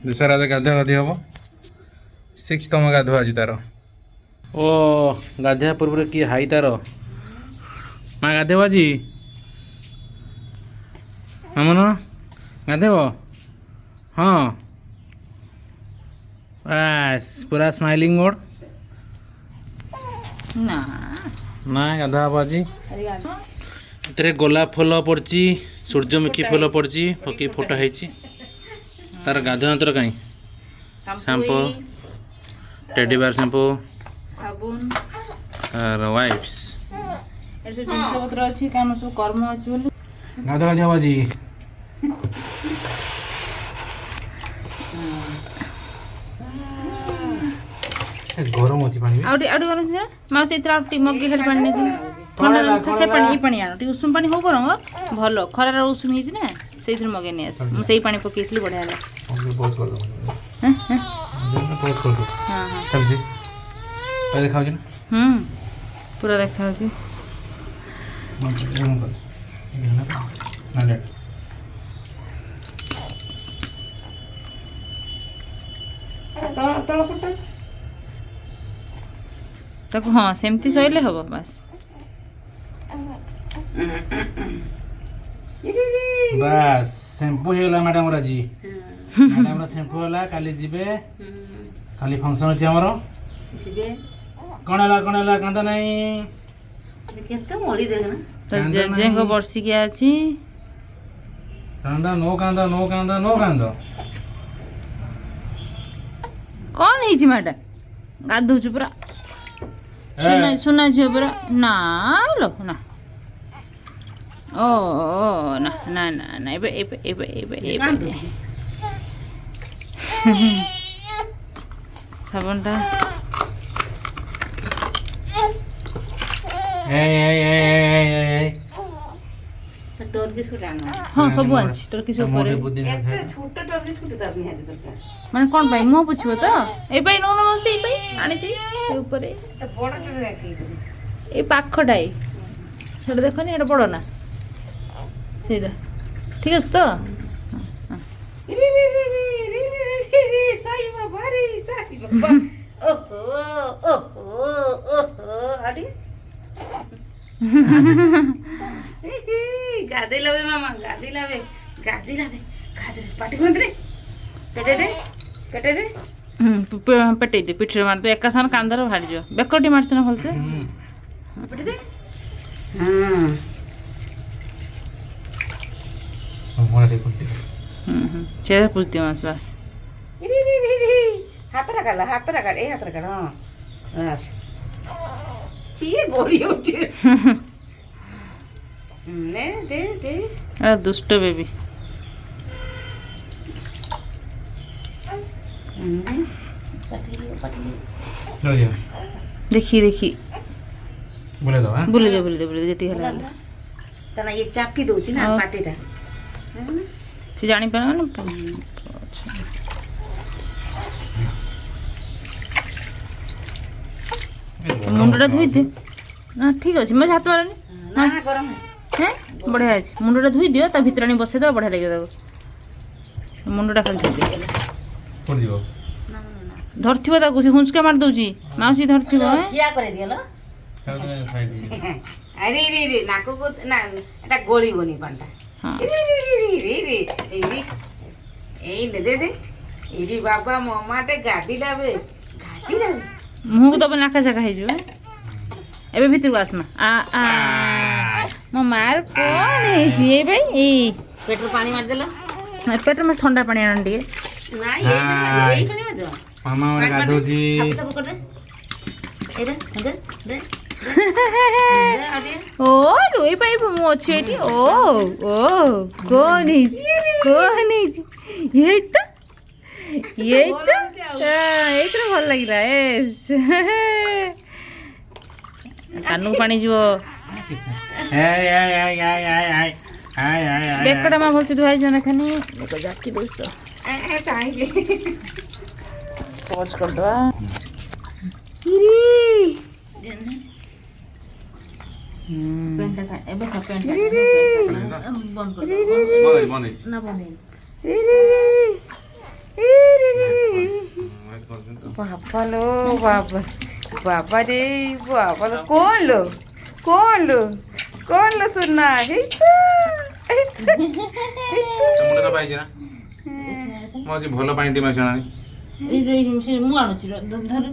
दूसरा गाधा गाधी हम 6तम गाधुआ आज तार ओ गाधा पूर्व कि हाई तार माँ गाधेब आज मामन गाधेब हाँ बस पूरा स्माइलिंग मोड ना ना गाधा हम आज एथे गोलाप फूल पड़ी सूर्यमुखी फूल पड़ी पकी फोटो है तार गाधुआ अंतर कहीं शैम्पू टेडी बार शैम्पू साबुन और वाइप्स ए सब जिंस पत्र अछि काम सब कर्म अछि बोली गाधुआ आज बाजी गरम अछि पानी आउटी गरम छै माउस इतरा आउटी मग्गे खाली पानी नै ठंडा से पानी आनो टी उषुम पानी हो बरंग भलो खरार उषुम हिज ना सेइथुर मगे नै आस मु सेई पानी पकेइतली बढ़िया होला बहुत कर दो हैं हैं बहुत कर दो हां हां सब्जी पे दिखाओ जी पूरा देखाउ छी ना ले तଳ ପଟ ତାକୁ ହଁ ସେମିତି ଶୋଇଲେ ହବ ବାସ୍ बस शैम्पू हेला मैडम राजी मैडम रा शैम्पू होला काली जिबे काली फंक्शन अछि हमरो ଯିବେ कोणला कांदा नहीं କେତେ ମଳି ଦେଗ ନା ତ ଜେଜେଙ୍କ ବର୍ଷିକିଆ ଅଛି कांदा नो कांदा କଣ ହେଇଛି ମାଟା ଗାଧଉଛୁ ପୁରା ସୁନା ଝିଅ ପୁରା ନା ଲୋ ନା ଓ ନା ନା ନା ନା ଏବେ ଏବେ ଏବେ ଏବେ ଏବେ ସାବୁନଟା टर्की सूट आनो हाँ सब अछि टर्की सूट पर एते छोट टर्की सूट त निहाती दरकार माने कोन भाई मो पुछबो तो ए भाई नो नो बस ए भाई आनी छी ए ऊपर त बड़ टे राखी ए पाखटाई सेटा देखनी एटा बड़ ना सेटा ठीक अछि तो रे रे रे रे रे रे रे साई बाबा रे साई बाबा ओहो ओहो अडी गादी लवे मामा गादी लवे पाटी कोन रे पेटे दे पेटे दे पिठरे मार दे एका सान कांदर भाड़ी जो बेकटी मारछ ना फलसे पेटे दे हां मोरे कुत्ते चेहरा पूछ दियो बस रे रे रे रे हाथ रखा ए हाथ रखा हां बस ये गोली होती है ले दे अरे दुष्ट बेबी देखी बोले दो हां बोले दे जति हला तना ये चापी दोची ना पाटीटा से जानी पाना ना मुंडटा धोई दे ना ठीक अछि मैं हाथ मारनी ना गरम हैं बढ़िया अछि मुंडटा धोई दियो ता भितरानी बसे दो बढ़िया लागे दो मुंडटा खाली धोई दे पड़ जीवो ना धरथिबो ताकू से हुंचका मार दउची माउसी धरथिबो खिया करे दियलो अरे रे रे नाको को ना एटा गोली बनी पांटा हां रे ए दे इरी बाबा मम्माटे गाडी लावे मुंह को तो बना का जगह है जो एबे भीतर आसमा आ मो मार कोन है जी भाई ए पेट्रोल पानी मार देलो ना पेट में ठंडा पानी आन दिए ना ये पानी मार दो मामा वाला गाधो जी सब कर दे ए दे ओ रोई पाई मो छेटी ओ कोन है जी ये तो भल लग रहा है कानू पानी जीवो बेकड़ा मा बोलछ दुहाई जने खानी देखो जाकी दोस्त ए चाहिए पॉज कर दो पेंटा का एबे का पेंटा बंद कर बंद ना बंद रे ବାପା ଲୋ ବାବା ବାବା ରେ ବାବା ଲୋ କଣ ଲୋ ସୁନା ହେଇତା ମୁଣ୍ଡ ସଫା ହେଇଛି ନା ମୁଁ ଆଜି ଭଲ ପାଣି ଟିକେ ମାସି ଆଣି ମୁଁ ଆଣୁଛି ଧର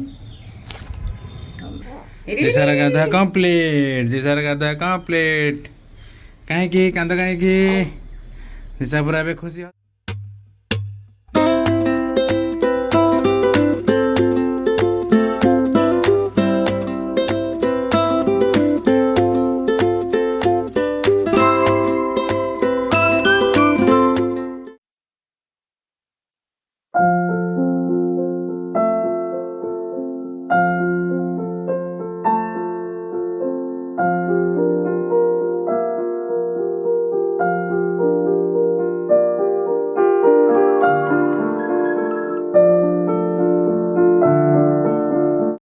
ଦିଶାର ଗାଧା କମ୍ପ୍ଲିଟ କାହିଁକି କାନ୍ଦ କାହିଁକି ଦିଶା ପୁରା ଏବେ ଖୁସି